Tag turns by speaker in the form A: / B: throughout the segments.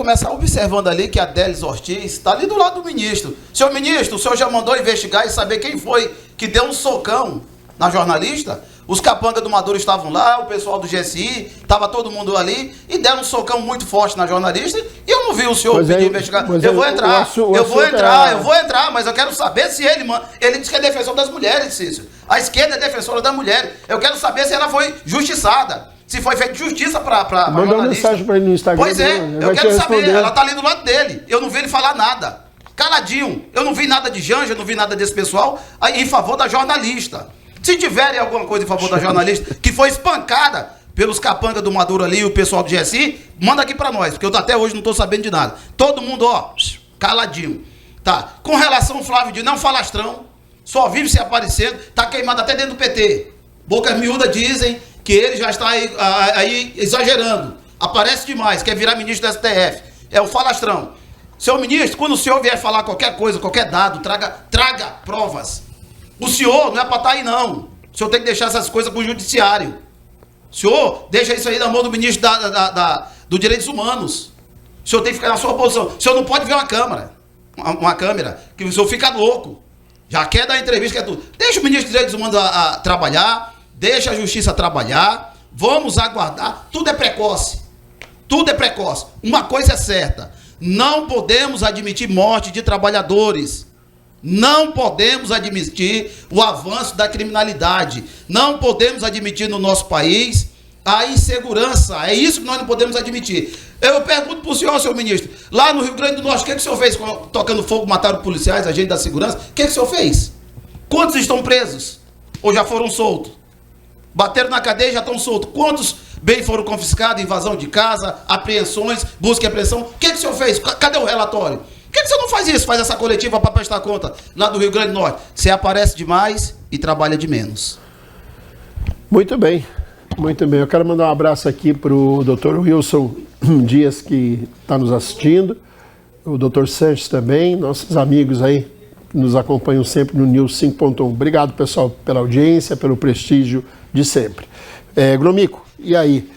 A: começar observando ali que a Délis Ortiz está ali do lado do ministro. Senhor ministro, o senhor já mandou investigar e saber quem foi que deu um socão na jornalista? Os capangas do Maduro estavam lá, o pessoal do GSI, estava todo mundo ali, e deram um socão muito forte na jornalista, e eu não vi o senhor pedir investigar. Eu vou entrar, mas eu quero saber se ele diz que é defensor das mulheres, Cícero. A esquerda é defensora da mulher. Eu quero saber se ela foi justiçada, se foi feita justiça para a jornalista.
B: Mandou mensagem para ele no Instagram.
A: Pois é, eu quero saber, ela está ali do lado dele, eu não vi ele falar nada. Caladinho, eu não vi nada de Janja, eu não vi nada desse pessoal em favor da jornalista. Se tiverem alguma coisa em favor da jornalista que foi espancada pelos capangas do Maduro ali e o pessoal do GSI, manda aqui pra nós, porque eu até hoje não tô sabendo de nada. Todo mundo, ó, caladinho. Tá. Com relação ao Flávio Dino, não falastrão, só vive se aparecendo, tá queimado até dentro do PT. Bocas miúdas dizem que ele já está aí exagerando. Aparece demais, quer virar ministro do STF. É o falastrão. Senhor ministro, quando o senhor vier falar qualquer coisa, qualquer dado, traga provas. O senhor não é para estar aí, não. O senhor tem que deixar essas coisas com o judiciário. O senhor deixa isso aí na mão do ministro dos Direitos Humanos. O senhor tem que ficar na sua posição. O senhor não pode ver uma câmera, que o senhor fica louco. Já quer dar entrevista, quer tudo. Deixa o ministro dos Direitos Humanos a trabalhar, deixa a justiça trabalhar, vamos aguardar. Tudo é precoce. Tudo é precoce. Uma coisa é certa, não podemos admitir morte de trabalhadores. Não podemos admitir o avanço da criminalidade. Não podemos admitir no nosso país a insegurança. É isso que nós não podemos admitir. Eu pergunto para o senhor ministro, lá no Rio Grande do Norte, o que o senhor fez tocando fogo, mataram policiais, agentes da segurança? O que o senhor fez? Quantos estão presos? Ou já foram soltos? Bateram na cadeia e já estão soltos. Quantos bens foram confiscados, invasão de casa, apreensões, busca e apreensão? O que o senhor fez? Cadê o relatório? Por que você não faz isso? Faz essa coletiva para prestar conta lá do Rio Grande do Norte. Você aparece demais e trabalha de menos.
B: Muito bem, muito bem. Eu quero mandar um abraço aqui para o Dr. Wilson Dias, que está nos assistindo. O Dr. Sanches também, nossos amigos aí que nos acompanham sempre no News 5.1. Obrigado, pessoal, pela audiência, pelo prestígio de sempre. Gromico, e aí?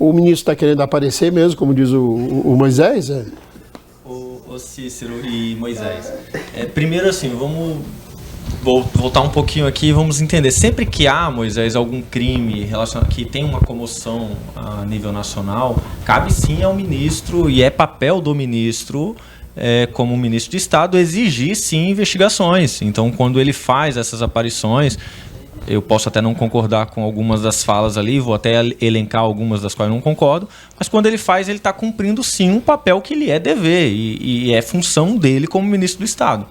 B: O ministro está querendo aparecer mesmo, como diz o Moisés?
C: O Cícero e Moisés. Primeiro, assim, vamos voltar um pouquinho aqui e vamos entender. Sempre que há, Moisés, algum crime relacionado que tem uma comoção a nível nacional, cabe sim ao ministro, e é papel do ministro, como ministro de Estado, exigir sim investigações. Então, quando ele faz essas aparições, eu posso até não concordar com algumas das falas ali, vou até elencar algumas das quais eu não concordo, mas quando ele faz, ele está cumprindo sim um papel que lhe é dever e é função dele como ministro do Estado.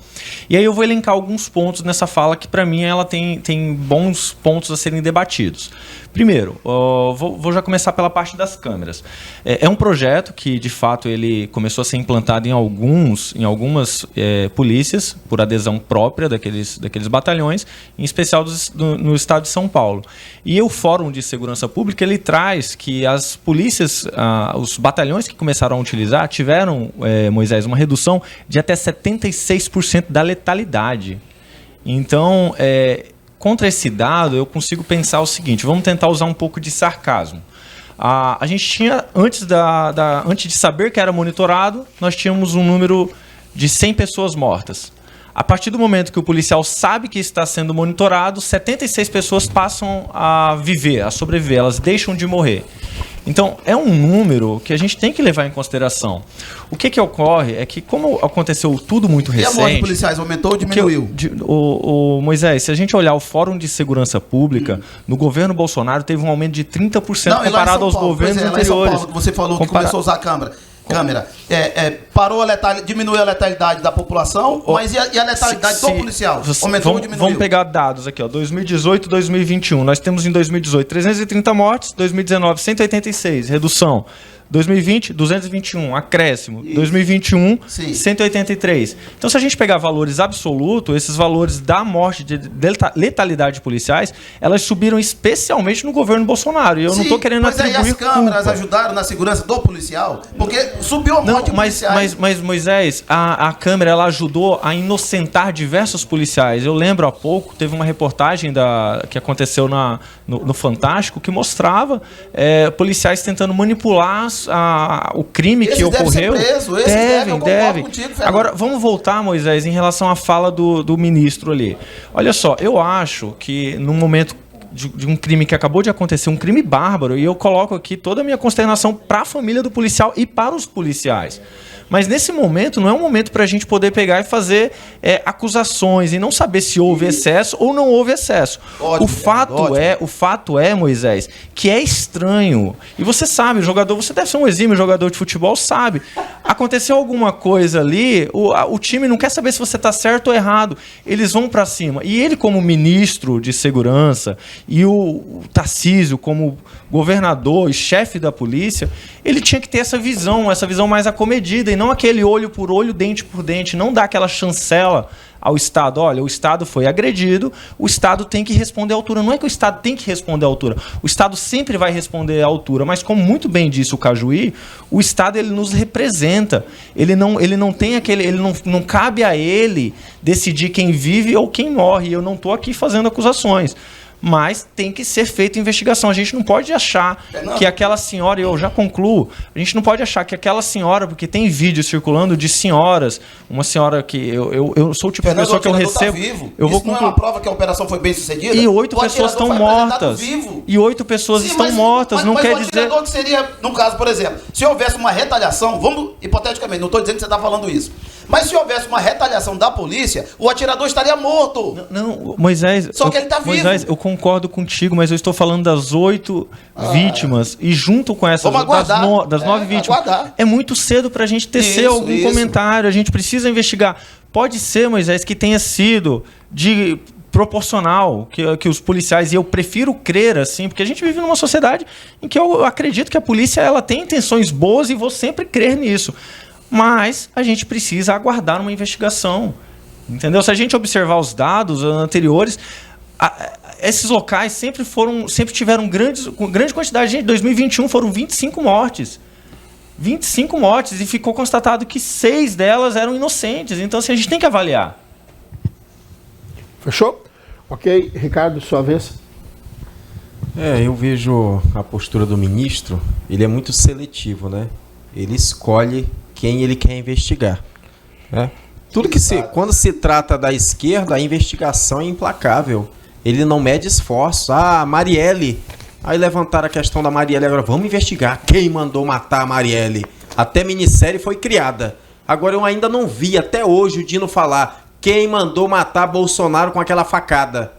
C: E aí eu vou elencar alguns pontos nessa fala que, para mim, ela tem bons pontos a serem debatidos. Primeiro, vou já começar pela parte das câmeras. É um projeto que, de fato, ele começou a ser implantado em algumas polícias, por adesão própria daqueles batalhões, em especial no estado de São Paulo. E o Fórum de Segurança Pública, ele traz que as polícias, os batalhões que começaram a utilizar, tiveram, Moisés, uma redução de até 76% da letalidade. Então, contra esse dado, eu consigo pensar o seguinte, vamos tentar usar um pouco de sarcasmo. A gente tinha, antes de saber que era monitorado, nós tínhamos um número de 100 pessoas mortas. A partir do momento que o policial sabe que está sendo monitorado, 76 pessoas passam a viver, a sobreviver, elas deixam de morrer. Então, é um número que a gente tem que levar em consideração. O que ocorre é que, como aconteceu tudo muito recente...
A: E a morte de policiais aumentou ou diminuiu?
C: Moisés, se a gente olhar o Fórum de Segurança Pública, no governo Bolsonaro teve um aumento de 30% comparado aos governos anteriores. Lá em São Paulo,
A: você falou que começou a usar a câmera. Diminuiu a letalidade da população, mas e a letalidade do policial? Aumentou ou diminuiu?
C: Vamos pegar dados aqui, 2018 e 2021. Nós temos em 2018 330 mortes, 2019 186, redução. 2020, 221, acréscimo. Isso. 2021, sim, 183. Então, se a gente pegar valores absolutos, esses valores da morte, de letalidade de policiais, elas subiram especialmente no governo Bolsonaro. E eu não estou querendo atribuir culpa.
A: Mas aí as câmeras ajudaram na segurança do policial? Porque subiu a morte de policiais.
C: Mas Moisés, a câmera ela ajudou a inocentar diversos policiais. Eu lembro há pouco, teve uma reportagem que aconteceu no Fantástico que mostrava policiais tentando manipular o crime que ocorreu. Devem. Agora, vamos voltar, Moisés, em relação à fala do ministro ali. Olha só, eu acho que no momento de um crime que acabou de acontecer, um crime bárbaro, e eu coloco aqui toda a minha consternação para a família do policial e para os policiais. Mas nesse momento não é um momento para a gente poder pegar e fazer acusações e não saber se houve excesso ou não houve excesso. O fato é, Moisés, que é estranho. E você sabe, você deve ser um exímio jogador de futebol, sabe. Aconteceu alguma coisa ali, o time não quer saber se você está certo ou errado. Eles vão para cima. E ele, como ministro de segurança, e o Tarcísio, como governador e chefe da polícia, ele tinha que ter essa visão mais acomedida, e não aquele olho por olho, dente por dente, não dar aquela chancela ao Estado. Olha, o Estado foi agredido, o Estado tem que responder à altura. Não é que o Estado tem que responder à altura, o Estado sempre vai responder à altura, mas como muito bem disse o Cajuí, o Estado ele nos representa, ele não tem aquele, não cabe a ele decidir quem vive ou quem morre. Eu não estou aqui fazendo acusações, mas tem que ser feita investigação. A gente não pode achar que aquela senhora, e eu já concluo, a gente não pode achar que aquela senhora, porque tem vídeo circulando de senhoras, uma senhora que eu sou o tipo de pessoa que eu recebo...
A: Tá vivo.
C: Eu vou
A: concluir. Não é uma prova que a operação foi bem sucedida?
C: E 8 pessoas estão mortas. E 8 pessoas estão mortas. Não quer dizer...
A: Mas o que seria, no caso, por exemplo, se houvesse uma retaliação, vamos, hipoteticamente, não estou dizendo que você está falando isso, mas se houvesse uma retaliação da polícia, o atirador estaria morto.
C: Não, Moisés...
A: Só que ele está vivo.
C: Moisés, eu concordo contigo, mas eu estou falando das 8 vítimas, e junto com essas das 9 vítimas. É muito cedo para a gente tecer algum comentário, a gente precisa investigar. Pode ser, Moisés, que tenha sido proporcional, que os policiais, e eu prefiro crer assim, porque a gente vive numa sociedade em que eu acredito que a polícia ela tem intenções boas, e vou sempre crer nisso. Mas a gente precisa aguardar uma investigação, entendeu? Se a gente observar os dados anteriores, esses locais sempre tiveram grande quantidade de gente. Em 2021 foram 25 mortes. 25 mortes, e ficou constatado que 6 delas eram inocentes. Então, assim, a gente tem que avaliar.
B: Fechou? Ok. Ricardo, sua vez.
D: Eu vejo a postura do ministro, ele é muito seletivo, né? Ele escolhe quem ele quer investigar, né? Quando se trata da esquerda, a investigação é implacável. Ele não mede esforço. Marielle. Aí levantaram a questão da Marielle. Agora vamos investigar quem mandou matar a Marielle. Até minissérie foi criada. Agora eu ainda não vi até hoje o Dino falar quem mandou matar Bolsonaro com aquela facada.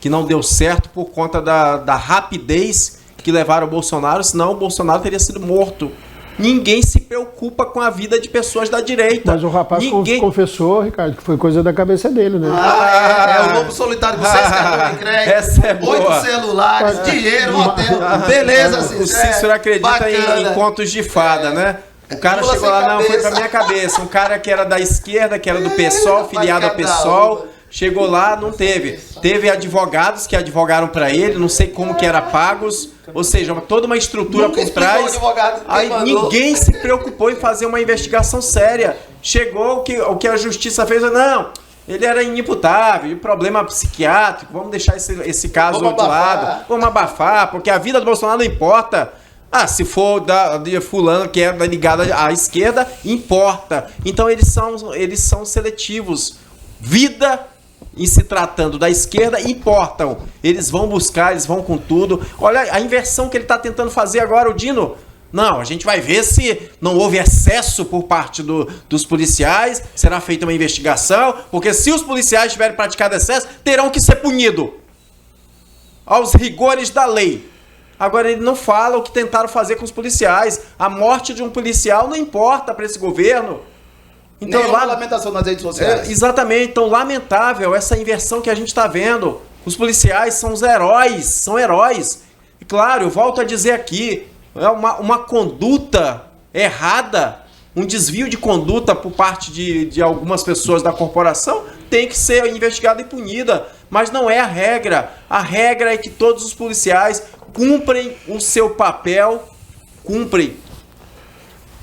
D: Que não deu certo por conta da rapidez que levaram o Bolsonaro. Senão o Bolsonaro teria sido morto. Ninguém se preocupa com a vida de pessoas da direita.
B: Mas o rapaz confessou, Ricardo, que foi coisa da cabeça dele, né?
A: É o lobo solitário com 6 cartões de crédito,
D: essa é boa.
A: 8 celulares, dinheiro, hotel. Beleza,
D: o Cícero acredita em contos de fada, né? O cara chegou lá, não, foi pra minha cabeça. Um cara que era da esquerda, que era do PSOL, filiado ao PSOL, chegou lá, não teve. Teve advogados que advogaram pra ele, não sei como que era pagos. Ou seja, toda uma estrutura por trás. Aí ninguém se preocupou em fazer uma investigação séria. Chegou o que a justiça fez, não, ele era inimputável, problema psiquiátrico, vamos deixar esse caso de lado, vamos abafar, porque a vida do Bolsonaro não importa. Se for de fulano que é ligado à esquerda, importa. Então eles são seletivos. Vida, em se tratando da esquerda, importam. Eles vão buscar, eles vão com tudo. Olha a inversão que ele está tentando fazer agora, o Dino. Não, a gente vai ver se não houve excesso por parte dos policiais, será feita uma investigação, porque se os policiais tiverem praticado excesso, terão que ser punidos aos rigores da lei. Agora ele não fala o que tentaram fazer com os policiais. A morte de um policial não importa para esse governo.
A: Então, lamentação nas redes sociais.
D: Exatamente, então lamentável essa inversão que a gente está vendo. Os policiais são os heróis, são heróis. E claro, eu volto a dizer aqui, uma conduta errada, um desvio de conduta por parte de algumas pessoas da corporação, tem que ser investigada e punida. Mas não é a regra. A regra é que todos os policiais cumprem o seu papel, cumprem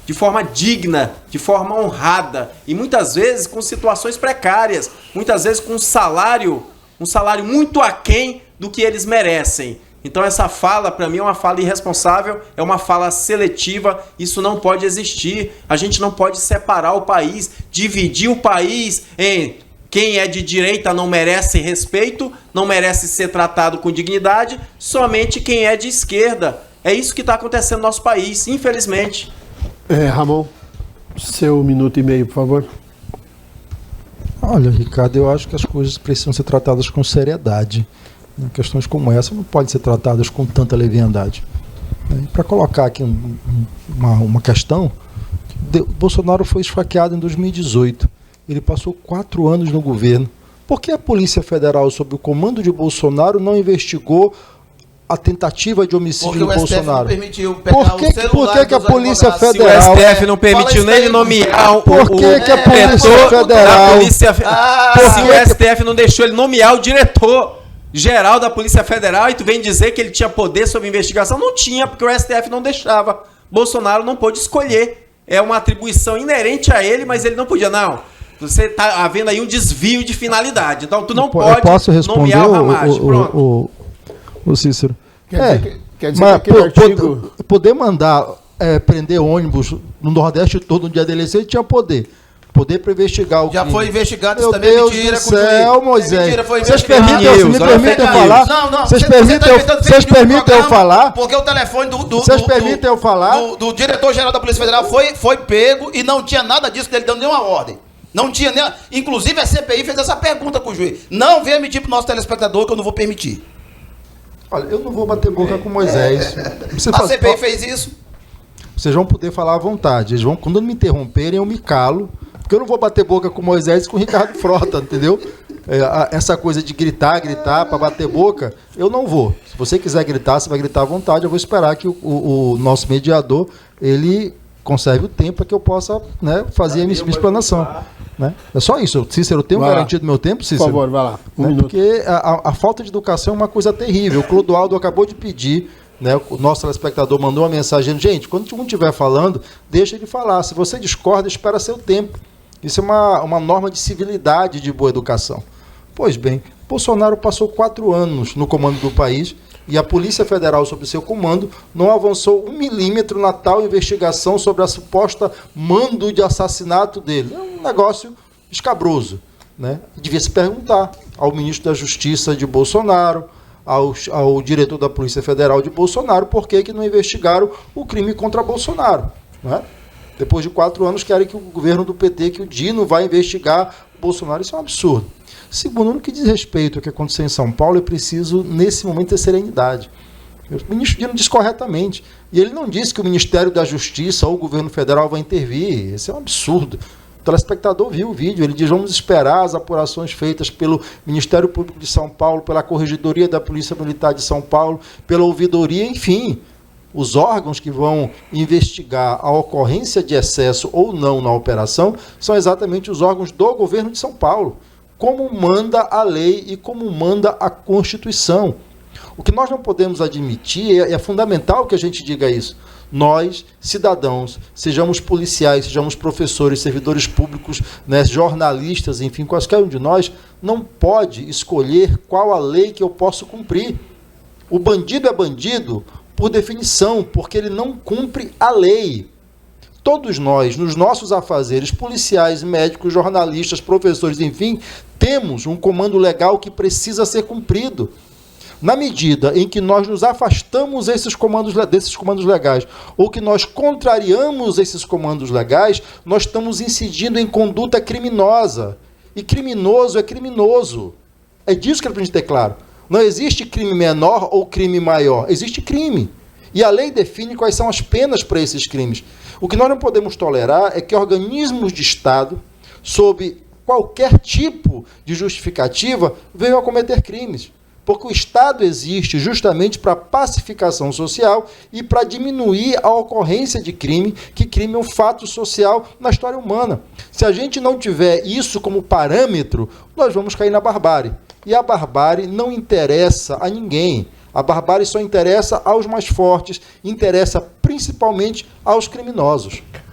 D: de forma digna, de forma honrada, e muitas vezes com situações precárias, muitas vezes com um salário muito aquém do que eles merecem. Então essa fala, para mim, é uma fala irresponsável, é uma fala seletiva, isso não pode existir. A gente não pode separar o país, dividir o país em quem é de direita não merece respeito, não merece ser tratado com dignidade, somente quem é de esquerda. É isso que está acontecendo no nosso país, infelizmente.
B: Ramon, seu minuto e meio, por favor.
E: Olha, Ricardo, eu acho que as coisas precisam ser tratadas com seriedade. Questões como essa não podem ser tratadas com tanta leviandade. Para colocar aqui uma questão, Bolsonaro foi esfaqueado em 2018. Ele passou 4 anos no governo. Por que a Polícia Federal, sob o comando de Bolsonaro, não investigou a tentativa de homicídio do Bolsonaro?
A: Não permitiu pegar
E: por que a Polícia Federal...
D: Se o STF não permitiu nem nomear
E: Por que a Polícia Federal...
D: Se o STF não deixou ele nomear o diretor-geral da Polícia Federal e tu vem dizer que ele tinha poder sobre investigação? Não tinha, porque o STF não deixava. Bolsonaro não pôde escolher. É uma atribuição inerente a ele, mas ele não podia. Não, você está havendo aí um desvio de finalidade. Então tu não pode nomear o Ramagem. Pronto.
E: O Cícero.
B: Quer dizer que aquele artigo...
E: Poder mandar prender ônibus no Nordeste todo no dia da eleição, ele tinha poder para investigar o
A: Já
E: crime.
A: foi investigado,
E: Meu
A: isso também
E: Deus
A: é mentira.
E: do céu, Moisés.
A: Mentira, foi
E: Vocês
A: investigado.
E: me permitem falar?
A: Não,
E: Vocês permitem eu falar?
A: Porque o telefone
E: Vocês permitem eu falar?
A: do diretor-geral da Polícia Federal foi pego e não tinha nada disso dele dando nenhuma ordem. Não tinha nem... Inclusive a CPI fez essa pergunta com o juiz. Não venha mentir para o nosso telespectador que eu não vou permitir.
E: Olha, eu não vou bater boca com Moisés.
A: A CPI fez isso.
E: Vocês vão poder falar à vontade. Eles vão, quando me interromperem, eu me calo. Porque eu não vou bater boca com Moisés e com o Ricardo Frota, entendeu? Essa coisa de gritar para bater boca, eu não vou. Se você quiser gritar, você vai gritar à vontade. Eu vou esperar que o nosso mediador, ele conserve o tempo para que eu possa, né, fazer a minha explanação. Né? É só isso. Cícero, eu tenho garantido meu tempo, Cícero?
B: Por favor, vai lá.
E: Porque a falta de educação é uma coisa terrível. O Clodoaldo acabou de pedir, né, o nosso telespectador mandou uma mensagem, gente, quando um estiver falando, deixa ele falar. Se você discorda, espera seu tempo. Isso é uma norma de civilidade, de boa educação. Pois bem, Bolsonaro passou 4 anos no comando do país e a Polícia Federal, sob seu comando, não avançou 1 milímetro na tal investigação sobre a suposta mando de assassinato dele. É um negócio escabroso. Né? Devia se perguntar ao ministro da Justiça de Bolsonaro, ao diretor da Polícia Federal de Bolsonaro, por que não investigaram o crime contra Bolsonaro. Né? Depois de 4 anos, querem que o governo do PT, que o Dino vai investigar o Bolsonaro. Isso é um absurdo. Segundo, no que diz respeito ao que aconteceu em São Paulo, é preciso, nesse momento, ter serenidade. O ministro Dino diz corretamente. E ele não disse que o Ministério da Justiça ou o governo federal vai intervir. Isso é um absurdo. O telespectador viu o vídeo. Ele diz, vamos esperar as apurações feitas pelo Ministério Público de São Paulo, pela Corregedoria da Polícia Militar de São Paulo, pela ouvidoria, enfim. Os órgãos que vão investigar a ocorrência de excesso ou não na operação são exatamente os órgãos do governo de São Paulo, como manda a lei e como manda a Constituição. O que nós não podemos admitir, é fundamental que a gente diga isso, nós, cidadãos, sejamos policiais, sejamos professores, servidores públicos, né, jornalistas, enfim, quaisquer um de nós, não pode escolher qual a lei que eu posso cumprir. O bandido é bandido por definição, porque ele não cumpre a lei. Todos nós, nos nossos afazeres, policiais, médicos, jornalistas, professores, enfim, temos um comando legal que precisa ser cumprido. Na medida em que nós nos afastamos desses comandos legais, ou que nós contrariamos esses comandos legais, nós estamos incidindo em conduta criminosa. E criminoso é criminoso. É disso que é para a gente ter claro. Não existe crime menor ou crime maior, existe crime. E a lei define quais são as penas para esses crimes. O que nós não podemos tolerar é que organismos de Estado, sob qualquer tipo de justificativa, venham a cometer crimes. Porque o Estado existe justamente para pacificação social e para diminuir a ocorrência de crime, que crime é um fato social na história humana. Se a gente não tiver isso como parâmetro, nós vamos cair na barbárie. E a barbárie não interessa a ninguém. A barbárie só interessa aos mais fortes, interessa principalmente aos criminosos.